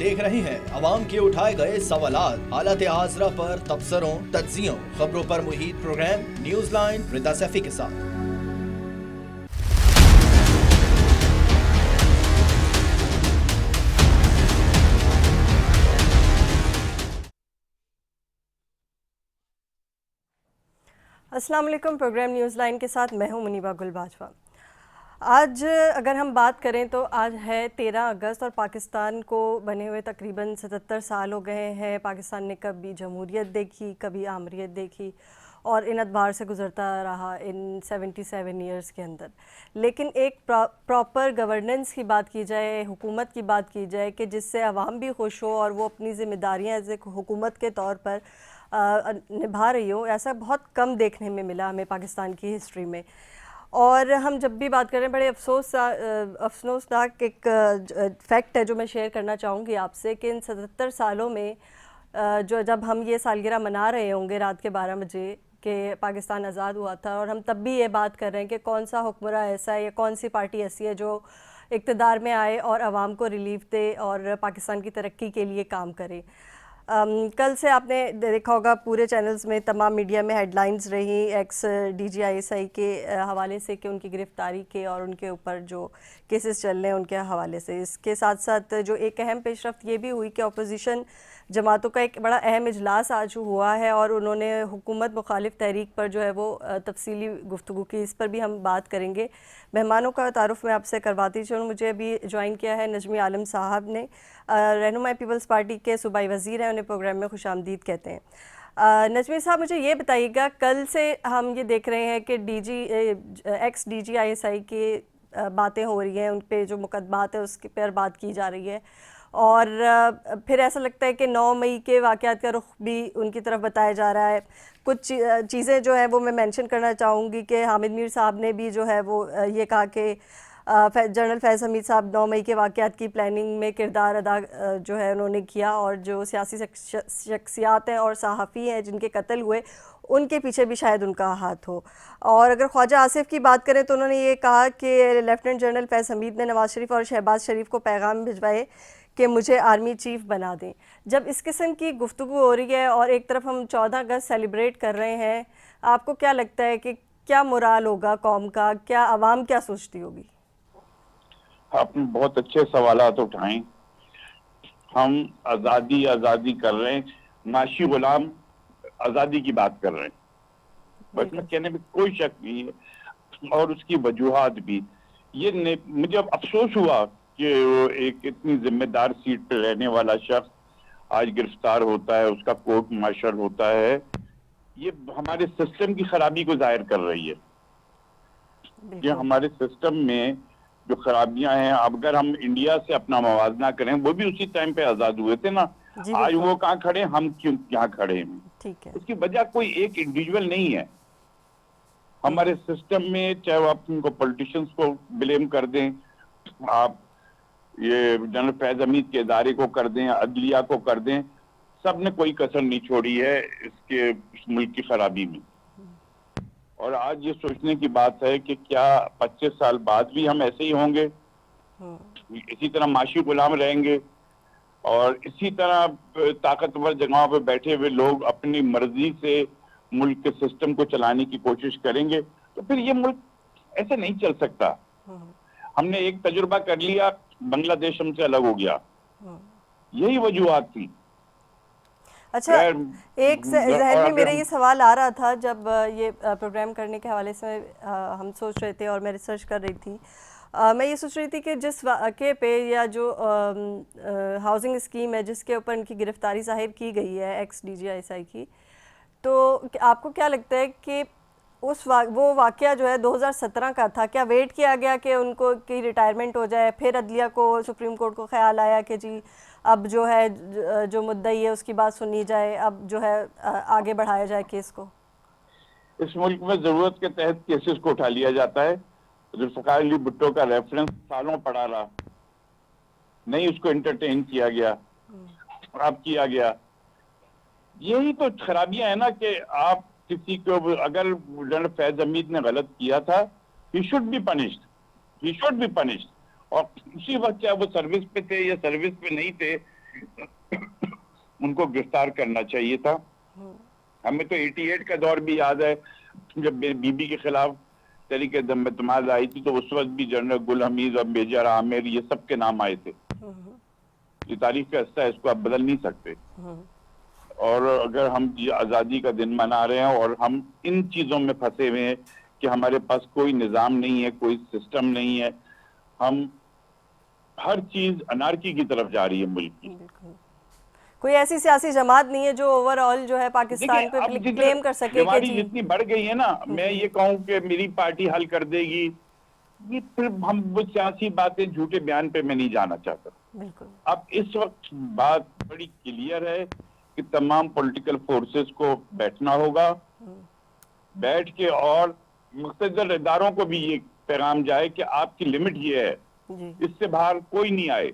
देख रहे हैं अवाम के उठाए गए सवालात, हालत आजरा पर तबसरों, तज्जियों, खबरों पर मुहित प्रोग्राम न्यूज लाइन रिदा सैफी के साथ। अस्सलाम वालेकुम। प्रोग्राम न्यूज़ लाइन के साथ मैं हूं मुनीबा गुल बाजवा। आज अगर हम बात करें तो आज है 13 अगस्त और पाकिस्तान को बने हुए तकरीबन 77 साल हो गए हैं। पाकिस्तान ने कभी जमहूरियत देखी, कभी आमरीत देखी और इन अदबार से गुजरता रहा इन 77 ईयर्स के अंदर। लेकिन एक प्रॉपर गवर्नेंस की बात की जाए, हुकूमत की बात की जाए कि जिससे आवाम भी खुश हो और वो अपनी ज़िम्मेदारियाँ एज ए हुकूमत के तौर पर निभा रही हो, ऐसा बहुत कम देखने में मिला हमें पाकिस्तान की हिस्ट्री में। और हम जब भी बात करें, बड़े अफसोसनाक एक फैक्ट है जो मैं शेयर करना चाहूँगी आपसे कि इन 77 सालों में जो जब हम ये सालगिरह मना रहे होंगे रात के 12 बजे कि पाकिस्तान आज़ाद हुआ था, और हम तब भी ये बात कर रहे हैं कि कौन सा हुक्मरान ऐसा है या कौन सी पार्टी ऐसी है जो इक़्तिदार में आए और आवाम को रिलीफ दे और पाकिस्तान की तरक्की के लिए काम करे। कल से आपने देखा होगा पूरे चैनल्स में, तमाम मीडिया में हेडलाइंस रही एक्स DGISI के हवाले से कि उनकी गिरफ़्तारी के और उनके ऊपर जो केसेस चल रहे हैं उनके हवाले से। इसके साथ साथ जो एक अहम पेशरफ्त ये भी हुई कि अपोजिशन जमातों का एक बड़ा अहम इजलास आज हुआ है और उन्होंने हुकूमत मुखालिफ तहरीक पर जो है वो तफसीली गुफ्तगू की। इस पर भी हम बात करेंगे। मेहमानों का तारुफ मैं आपसे करवाती चलूँ। मुझे अभी ज्वाइन किया है नजमी आलम साहब ने, रहनुमा पीपल्स पार्टी के सूबाई वज़ीर हैं, उन्हें प्रोग्राम में खुशामदीद कहते हैं। नजमी साहब, मुझे ये बताइएगा, कल से हम ये देख रहे हैं कि एक्स DGISI की बातें हो रही हैं, उन पर जो मुकदमात है उसके पर बात की जा रही है और फिर ऐसा लगता है कि 9 मई के वाक़यात का रुख भी उनकी तरफ बताया जा रहा है। कुछ चीज़ें जो है वो मैं मेंशन करना चाहूँगी कि हामिद मीर साहब ने भी जो है वो ये कहा कि जनरल फैज़ हमीद साहब 9 मई के वाक़यात की प्लानिंग में किरदार अदा जो है उन्होंने किया और जो सियासी शख्सियात हैं और सहाफ़ी हैं जिनके कत्ल हुए उनके पीछे भी शायद उनका हाथ हो। और अगर ख्वाजा आसिफ की बात करें तो उन्होंने ये कहा कि लेफ्टिनेंट जनरल फैज़ हमीद ने नवाज़ शरीफ और शहबाज शरीफ को पैगाम भिजवाए कि मुझे आर्मी चीफ़ बना दें। जब इस किस्म की गुफ्तगू हो रही है और एक तरफ हम 14 अगस्त सेलिब्रेट कर रहे हैं, आपको क्या लगता है कि क्या मोराल होगा कौम का, क्या आवाम क्या सोचती होगी? आपने बहुत अच्छे सवालात उठाए। हम आज़ादी कर रहे हैं, माशी गुलाम आज़ादी की बात कर रहे हैं, बस कहने में कोई शक नहीं है और उसकी वजूहात भी। ये मुझे अब अफसोस हुआ कि वो एक इतनी जिम्मेदार सीट पे रहने वाला शख्स आज गिरफ्तार होता है, उसका कोर्ट मार्शल होता है। ये हमारे सिस्टम की खराबी को जाहिर कर रही है। ये हमारे सिस्टम में जो खराबियां हैं, अब अगर हम इंडिया से अपना मवाजना करें, वो भी उसी टाइम पे आजाद हुए थे ना, आज वो कहाँ खड़े, हम क्यों यहाँ खड़े हैं? ठीक है। उसकी वजह कोई एक इंडिविजुअल नहीं है। हमारे सिस्टम में, चाहे आप उनको पॉलिटिशियंस को ब्लेम कर दें, आप ये जनरल फैज हमीद के इदारे को कर दें, अदलिया को कर दें, सब ने कोई कसर नहीं छोड़ी है इसके मुल्क की खराबी में। और आज ये सोचने की बात है कि क्या 25 साल बाद भी हम ऐसे ही होंगे, इसी तरह माशी गुलाम रहेंगे और इसी तरह ताकतवर जगहों पे बैठे हुए लोग अपनी मर्जी से मुल्क के सिस्टम को चलाने की कोशिश करेंगे? तो फिर ये मुल्क ऐसे नहीं चल सकता। हमने एक तजुर्बा कर लिया, बांग्लादेश हमसे अलग हो गया, यही वजूहात थी। अच्छा, एक जहन में मेरा ये सवाल आ रहा था जब ये प्रोग्राम करने के हवाले से हम सोच रहे थे और मैं रिसर्च कर रही थी। मैं ये सोच रही थी कि जिस वाक़े पे या जो हाउसिंग स्कीम है जिसके ऊपर इनकी गिरफ्तारी ज़ाहिर की गई है एक्स DGISI की, तो आपको क्या लगता है कि वो वाक़या जो है 2017 का था, क्या वेट किया गया कि उनको की रिटायरमेंट हो जाए, फिर अदलिया को, सुप्रीम कोर्ट को ख्याल आया कि जी अब जो है जो मुद्दई है उसकी बात सुनी जाए, अब जो है आगे बढ़ाया जाए केस को? इस मुल्क में जरूरत के तहत केसेस को उठा लिया जाता है। जुल्फ़िकार अली भुट्टो का रेफरेंस सालों पड़ा रहा, नहीं उसको एंटरटेन किया गया, अब किया गया। यही तो खराबियां है ना कि आप किसी को, अगर जनरल फैज हमीद ने गलत किया था, ही शुड बी पनिश्ड, और उसी वक्त चाहे वो सर्विस पे थे या सर्विस पे नहीं थे, उनको गिरफ्तार करना चाहिए था। हमें तो 88 का दौर भी याद है, जब बीबी के खिलाफ तहरीक दम एतमाद आई थी, तो उस वक्त भी जनरल गुल हमीद और मेजर आमिर ये सब के नाम आए थे। ये तारीख का हिस्सा है, इसको आप बदल नहीं सकते। और अगर हम ये आज़ादी का दिन मना रहे हैं और हम इन चीज़ों में फंसे हुए हैं कि हमारे पास कोई निज़ाम नहीं है, कोई सिस्टम नहीं है, हम हर चीज़ अनारकी की तरफ जा रही है मुल्क की। कोई ऐसी सियासी जमात नहीं है जो ओवरऑल जो है पाकिस्तान पे क्लेम कर सके बीमारी जितनी बढ़ गई है ना, मैं ये कहूँ कि मेरी पार्टी हल कर देगी, ये फिर हम वो सियासी बातें, झूठे बयान पे मैं नहीं जाना चाहता। बिल्कुल। अब इस वक्त बात बड़ी क्लियर है कि तमाम पॉलिटिकल फोर्सेस को बैठना होगा, बैठ के, और मुख्तदर इदारों को भी ये पैगाम जाए कि आपकी लिमिट ये है, इससे बाहर कोई नहीं आए।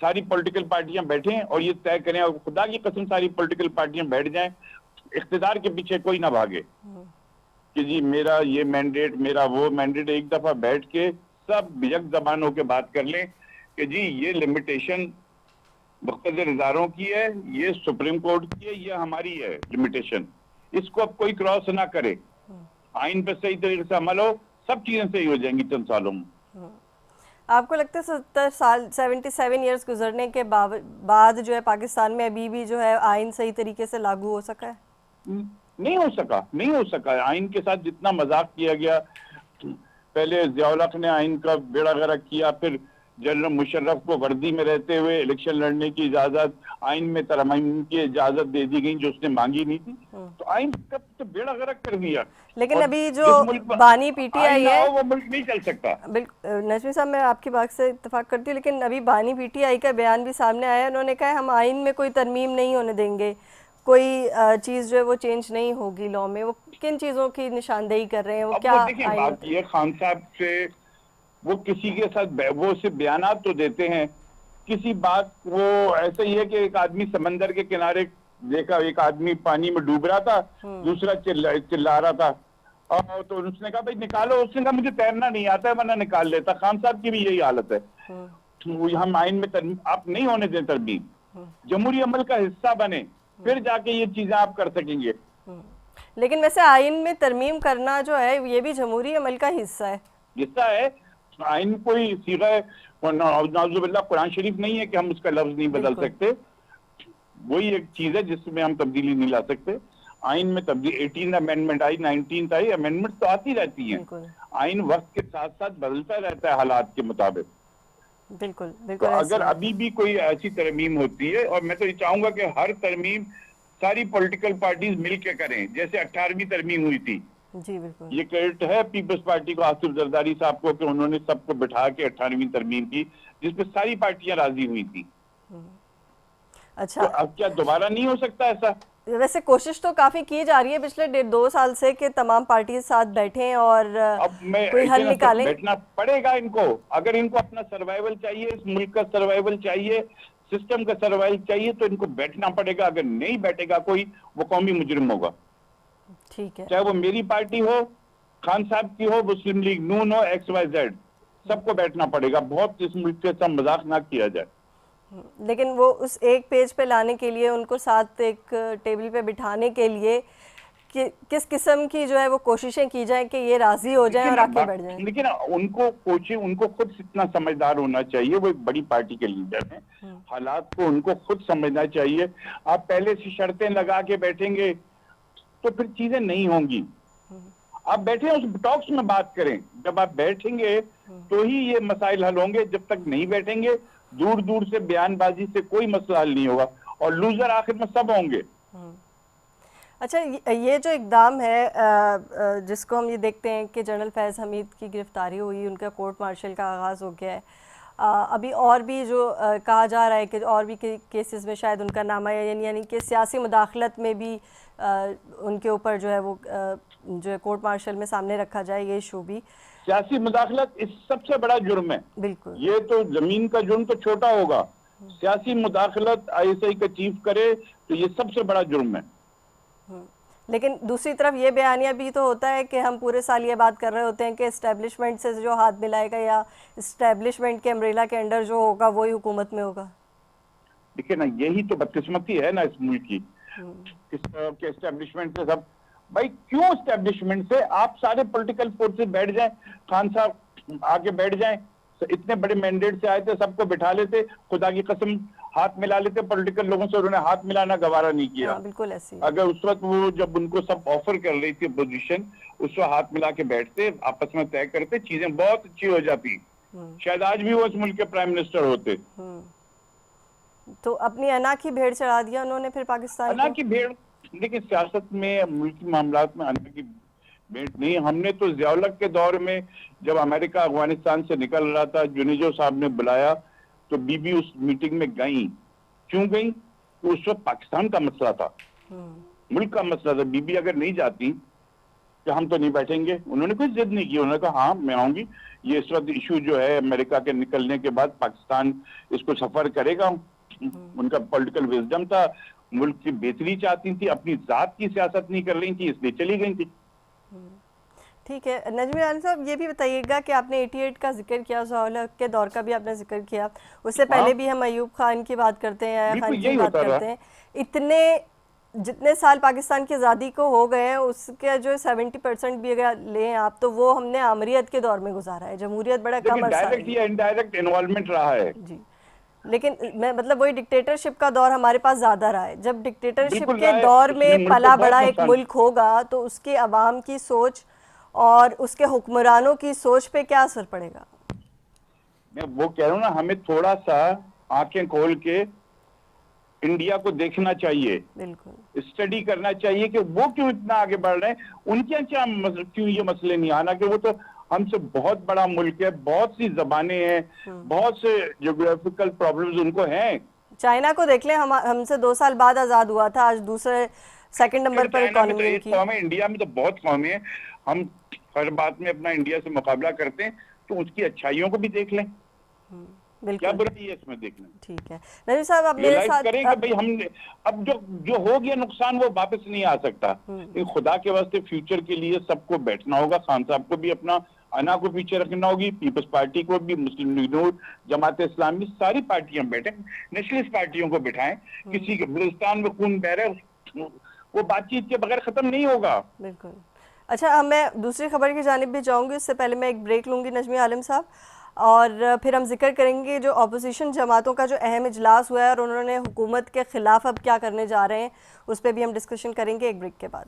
सारी पॉलिटिकल पार्टियां बैठें और ये तय करें, और खुदा की कसम सारी पॉलिटिकल पार्टियां बैठ जाएं, इख्तिदार के पीछे कोई ना भागे कि जी मेरा ये मैंडेट, मेरा वो मैंडेट। एक दफा बैठ के सब बिजक जबान होकर बात कर लें कि जी ये लिमिटेशन मुख्तदर इदारों की है, ये सुप्रीम कोर्ट की है, ये हमारी है लिमिटेशन, इसको अब कोई क्रॉस ना करे, आइन पे सही तरीके से अमल हो, सब चीजें सही हो जाएंगी चंद सालों में। आपको लगता है 70 साल 77 इयर्स गुजरने के बाद जो है पाकिस्तान में अभी भी जो है आइन सही तरीके से लागू हो सका है? नहीं हो सका, नहीं हो सका। आइन के साथ जितना मजाक किया गया, पहले जियाउल हक ने आइन का बेड़ा गर्क किया, फिर जनरल मुशर्रफ को वर्दी में रहते हुए इलेक्शन लड़ने की इजाजत, आइन में तरमीम की इजाजत दे दी गई जो उसने मांगी नहीं थी, तो आइन का तो बेड़ा गर्क कर दिया। लेकिन अभी जो बानी पीटीआई है वो मुल्क नहीं चल सकता। बिल्कुल नजमी साहब, मैं आपकी बात से इत्तेफाक करती हूँ, लेकिन अभी बानी पीटीआई का बयान भी सामने आया है। उन्होंने कहा हम आइन में कोई तरमीम नहीं होने देंगे, कोई चीज़ जो है वो चेंज नहीं होगी लॉ में। वो किन चीज़ों की निशानदेही कर रहे हैं? वो क्या बात ये खान साहब से, वो किसी के साथ वो सिर्फ बयानात तो देते हैं, किसी बात, वो ऐसे ही है कि एक आदमी समंदर के किनारे देखा, एक आदमी पानी में डूब रहा था, दूसरा चिल्ला रहा था, और तो उसने कहा भाई निकालो, उसने कहा मुझे तैरना नहीं आता है वरना निकाल लेता। खान साहब की भी यही हालत है। हम आइन में आप नहीं होने दें तरमीम, जमहूरी अमल का हिस्सा बने, फिर जाके ये चीजें आप कर सकेंगे। लेकिन वैसे आइन में तरमीम करना जो है ये भी जमहूरी अमल का हिस्सा है। आइन कोई सीगा नाउजुबिल्लाह कुरान शरीफ नहीं है कि हम उसका लफ्ज नहीं बदल सकते। वही एक चीज है जिसमें हम तब्दीली नहीं ला सकते। आइन में तब्दीली 18 अमेंडमेंट आई, 19 आई, अमेंडमेंट तो आती रहती हैं। आइन वक्त के साथ साथ बदलता रहता है हालात के मुताबिक। बिल्कुल तो अगर अभी भी कोई ऐसी तरमीम होती है, और मैं तो ये चाहूंगा कि हर तरमीम सारी पॉलिटिकल पार्टीज मिलकर करें, जैसे 18वीं तरमीम हुई थी। जी बिल्कुल। ये क्रेडिट है पीपल्स पार्टी को, आसिफ जरदारी साहब को, कि उन्होंने सबको बिठा के 18वीं तरमीम की, जिसपे सारी पार्टियां राजी हुई थी। अच्छा, तो अब क्या दोबारा नहीं हो सकता ऐसा? वैसे कोशिश तो काफी की जा रही है पिछले 1.5-2 साल से कि तमाम पार्टी साथ बैठें और कोई हल निकालें। बैठना पड़ेगा इनको, अगर इनको अपना सर्वाइवल चाहिए, इस मुल्क का सर्वाइवल चाहिए, सिस्टम का सर्वाइवल चाहिए, तो इनको बैठना पड़ेगा। अगर नहीं बैठेगा कोई, वो कौमी मुजरिम होगा। ठीक है, चाहे वो मेरी पार्टी हो, खान साहब की हो, मुस्लिम लीग नून हो, XYZ, सबको बैठना पड़ेगा। बहुत इस मुल्क के साथ मजाक ना किया जाए। लेकिन वो उस एक पेज पे लाने के लिए, उनको साथ एक टेबल पे बिठाने के लिए किस किस्म की जो है वो कोशिशें की जाए कि ये राजी हो जाए और आके बैठ जाए। लेकिन उनको कोचिंग, उनको खुद इतना समझदार होना चाहिए। वो एक बड़ी पार्टी के लीडर हैं, हालात को उनको खुद समझना चाहिए। आप पहले से शर्तें लगा के बैठेंगे तो फिर चीजें नहीं होंगी। आप बैठे उस टॉक्स में बात करें, जब आप बैठेंगे तो ही ये मसाइल हल होंगे। जब तक नहीं बैठेंगे, दूर दूर से बयानबाजी से कोई मसला हल नहीं होगा, और लूजर आखिर में सब होंगे। अच्छा, ये जो इकदाम है जिसको हम ये देखते हैं कि जनरल फैज़ हमीद की गिरफ्तारी हुई, उनका कोर्ट मार्शल का आगाज़ हो गया है, अभी और भी जो कहा जा रहा है कि और भी केसेस में शायद उनका नाम आया, यानी कि सियासी मुदाखलत में भी उनके ऊपर जो है वो जो है कोर्ट मार्शल में सामने रखा जाए, ये इशू भी। सियासी मुदाखलत इस सबसे बड़ा जुर्म है। बिल्कुल, ये तो जमीन का जुर्म तो छोटा होगा, सियासी मुदाखलत ISI का चीफ करे तो ये सबसे बड़ा जुर्म है। लेकिन दूसरी तरफ ये बयानिया भी तो होता है कि हम पूरे साल ये बात कर रहे होते हैं कि इस्टेब्लिशमेंट से जो हाथ मिलाएगा या इस्टेब्लिशमेंट के अम्ब्रेला के अंडर जो होगा वही हुकूमत में होगा। देखिए ना, यही तो बदकिस्मती है ना इस मुल्क की, के एस्टेब्लिशमेंट से सब। भाई क्यों एस्टेब्लिशमेंट से आप सारे पॉलिटिकल फोर्सेस बैठ जाएं, खान साहब आके बैठ जाएं, इतने बड़े मैंडेट से आए थे, सबको बिठा लेते, खुदा की कसम हाथ मिला लेते पॉलिटिकल लोगों से, उन्होंने हाथ मिलाना गवारा नहीं किया। हाँ, बिल्कुल ऐसी। अगर उस वक्त वो जब उनको सब ऑफर कर रही थी पोजीशन, उस वक्त हाथ मिला के बैठते, आपस में तय करते, चीजें बहुत अच्छी हो जाती। शायद आज भी वो इस मुल्क के प्राइम मिनिस्टर होते। तो अपनी अना की भेड़ चढ़ा दिया उन्होंने फिर पाकिस्तान अना को। की भेड़, लेकिन सियासत में, मुल्की मामलात में अना की भेड़ नहीं। हमने तो ज़िया-उल-हक के दौर में जब अमेरिका अफगानिस्तान से निकल रहा था, जुनेजो साहब ने बुलाया तो बीबी उस मीटिंग में गई। क्यों गई? तो उस वक्त पाकिस्तान का मसला था, मुल्क का मसला था। बीबी अगर नहीं जाती कि हम तो नहीं बैठेंगे, उन्होंने कोई जिद नहीं की, उन्होंने कहा हाँ मैं आऊंगी, ये इस वक्त इशू जो है अमेरिका के निकलने के बाद पाकिस्तान इसको सफर करेगा। उनका पॉलिटिकल विजडम था, मुल्क की बेहतरी चाहती थी, अपनी जात की सियासत नहीं कर रही थी, इसलिए चली गई थी। ठीक है, नजमी आलम साहब ये भी बताइएगा कि आपने 88 का जिक्र किया, ज़िया-उल-हक के दौर का भी आपने जिक्र किया, उससे पहले भी हम अयूब खान की बात करते हैं, आया खान की बात करते हैं। इतने जितने साल पाकिस्तान की आज़ादी को हो गए हैं उसके जो 70% भी अगर लें आप, तो वो हमने आमरीत के दौर में गुजारा है, जमहूरियत बड़ा कम अरसा है। डायरेक्ट या इनडायरेक्ट इन्वॉल्वमेंट रहा है जी, लेकिन मैं मतलब वही डिक्टेटरशिप का दौर हमारे पास ज्यादा रहा है। जब डिक्टेटरशिप के दौर में पला बड़ा एक मुल्क होगा तो उसके अवाम की सोच और उसके हुक्मरानों की सोच पे क्या असर पड़ेगा? मैं वो कह रहा हूँ ना, हमें थोड़ा सा आंखें खोल के इंडिया को देखना चाहिए, बिल्कुल स्टडी करना चाहिए कि वो क्यों इतना आगे बढ़ रहे हैं, उनके क्या क्यों ये मसले नहीं आना, कि वो तो हमसे बहुत बड़ा मुल्क है, बहुत सी जबानें हैं, बहुत से ज्योग्राफिकल प्रॉब्लम्स उनको हैं। चाइना को देख लें, हमसे 2 साल बाद आजाद हुआ था, आज दूसरे सेकंड नंबर पर इकोनॉमी की। इंडिया में तो बहुत कौमें हैं, हम हर बात में अपना इंडिया से मुकाबला करते हैं, तो उसकी अच्छाइयों को भी देख लें, क्या बुराई है इसमें देखना। ठीक है नजीर साहब, आप मेरे साथ करें कि भाई हमने अब जो हो गया नुकसान वो वापस नहीं आ सकता, लेकिन खुदा के वास्ते फ्यूचर के लिए सबको बैठना होगा। खान साहब को भी अपना अना को पीछे रखना होगी, पीपल्स पार्टी को भी, मुस्लिम लीग नून, जमात इस्लामी, सारी पार्टियां बैठे, नेशनलिस्ट पार्टियों को बिठाएं। किसी के बलूचिस्तान में खून बह रहा है, वो बातचीत के बगैर खत्म नहीं होगा। बिल्कुल। अच्छा, मैं दूसरी खबर की जानिब भी जाऊंगी, उससे पहले मैं एक ब्रेक लूंगी नजमी आलम साहब, और फिर हम जिक्र करेंगे जो अपोजिशन जमातों का जो अहम इजलास हुआ है और उन्होंने हुकूमत के खिलाफ अब क्या करने जा रहे हैं, उस पर भी हम डिस्कशन करेंगे एक ब्रेक के बाद।